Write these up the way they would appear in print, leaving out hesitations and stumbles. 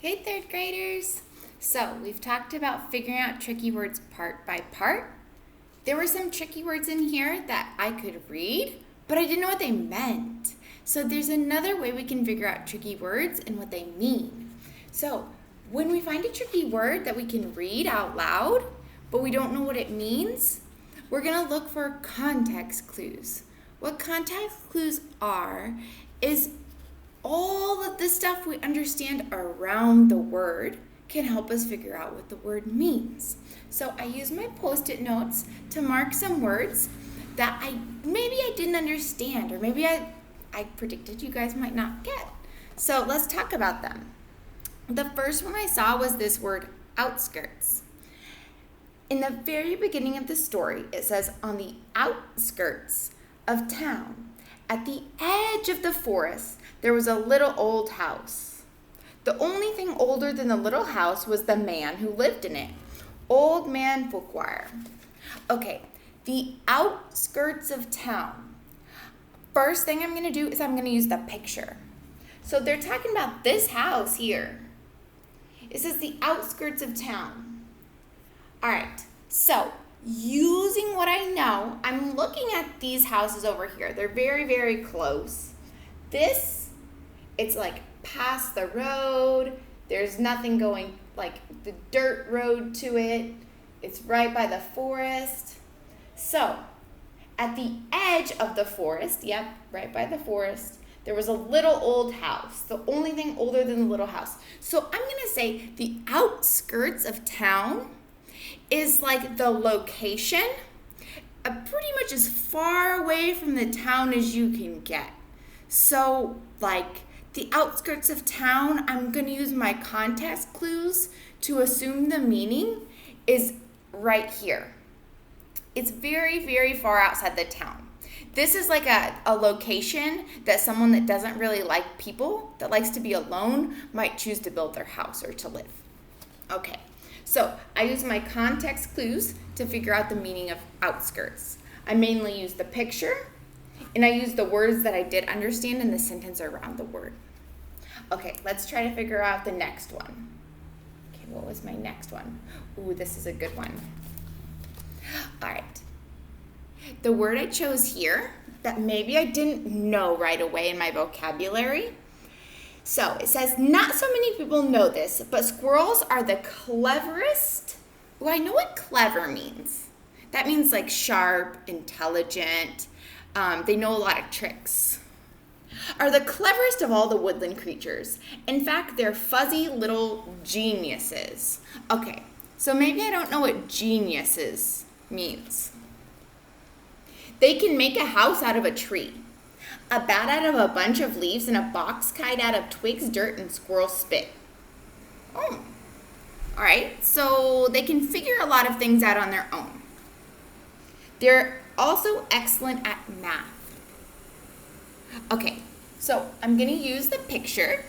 Hey, third graders! So, we've talked about figuring out tricky words part by part. There were some tricky words in here that I could read, but I didn't know what they meant. So, there's another way we can figure out tricky words and what they mean. So, when we find a tricky word that we can read out loud, but we don't know what it means, we're going to look for context clues. What context clues are is all of the stuff we understand around the word can help us figure out what the word means. So I use my Post-it notes to mark some words that maybe I didn't understand, or maybe I predicted you guys might not get. So let's talk about them. The first one I saw was this word outskirts. In the very beginning of the story, it says on the outskirts of town, at the edge of the forest, there was a little old house. The only thing older than the little house was the man who lived in it, Old Man Folkwire. Okay, the outskirts of town. First thing I'm going to do is I'm going to use the picture. So they're talking about this house here. It says the outskirts of town. All right, so using what I know, I'm looking at these houses over here. They're very, very close. It's like past the road. There's nothing going, like the dirt road to it. It's right by the forest. So, at the edge of the forest, yep, right by the forest, there was a little old house. The only thing older than the little house. So, I'm going to say the outskirts of town is like the location, pretty much as far away from the town as you can get. So, like the outskirts of town, I'm going to use my context clues to assume the meaning is right here. It's very, very far outside the town. This is like a location that someone that doesn't really like people, that likes to be alone, might choose to build their house or to live. Okay. So I use my context clues to figure out the meaning of outskirts. I mainly use the picture, and I use the words that I did understand in the sentence around the word. Okay, let's try to figure out the next one. Okay, what was my next one? Ooh, this is a good one. All right. The word I chose here that maybe I didn't know right away in my vocabulary. So it says, not so many people know this, but squirrels are the cleverest. Well, I know what clever means. That means like sharp, intelligent. They know a lot of tricks. Are the cleverest of all the woodland creatures. In fact, they're fuzzy little geniuses. Okay, so maybe I don't know what geniuses means. They can make a house out of a tree, a bat out of a bunch of leaves, and a box kite out of twigs, dirt, and squirrel spit. Oh, all right. So they can figure a lot of things out on their own. They're also excellent at math. Okay, so I'm going to use the picture.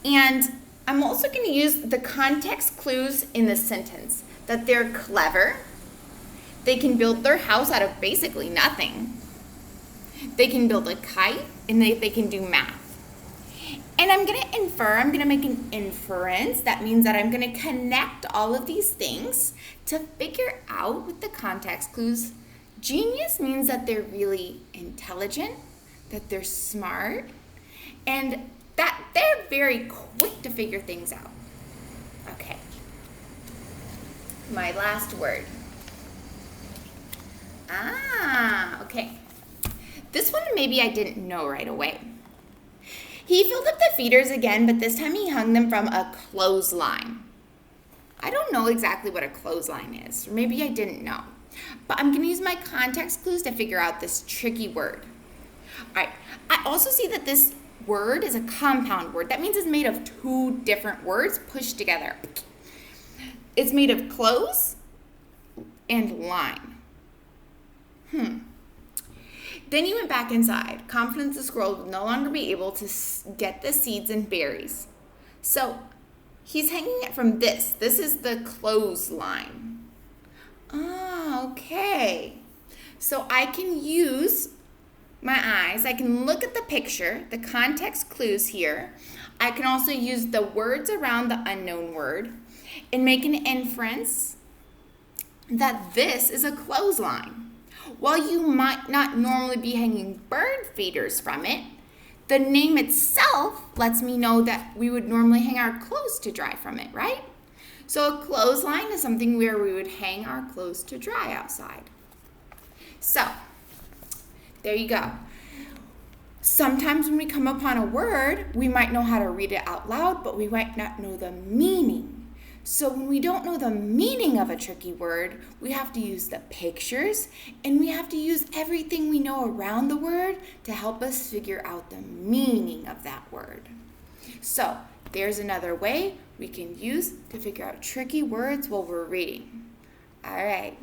And I'm also going to use the context clues in the sentence. That they're clever. They can build their house out of basically nothing. They can build a kite, and they can do math. And I'm going to make an inference. That means that I'm going to connect all of these things to figure out with the context clues. Genius means that they're really intelligent, that they're smart, and that they're very quick to figure things out. Okay. My last word. Okay. This one maybe I didn't know right away. He filled up the feeders again, but this time he hung them from a clothesline. I don't know exactly what a clothesline is, or maybe I didn't know. But I'm going to use my context clues to figure out this tricky word. All right. I also see that this word is a compound word. That means it's made of two different words pushed together. It's made of clothes and line. Then he went back inside, confident the squirrel would no longer be able to get the seeds and berries. So he's hanging it from this. This is the clothesline. Okay. So I can use my eyes. I can look at the picture, the context clues here. I can also use the words around the unknown word and make an inference that this is a clothesline. While you might not normally be hanging bird feeders from it, the name itself lets me know that we would normally hang our clothes to dry from it, right? So a clothesline is something where we would hang our clothes to dry outside. So, there you go. Sometimes when we come upon a word, we might know how to read it out loud, but we might not know the meaning. So when we don't know the meaning of a tricky word, we have to use the pictures, and we have to use everything we know around the word to help us figure out the meaning of that word. So there's another way we can use to figure out tricky words while we're reading. All right.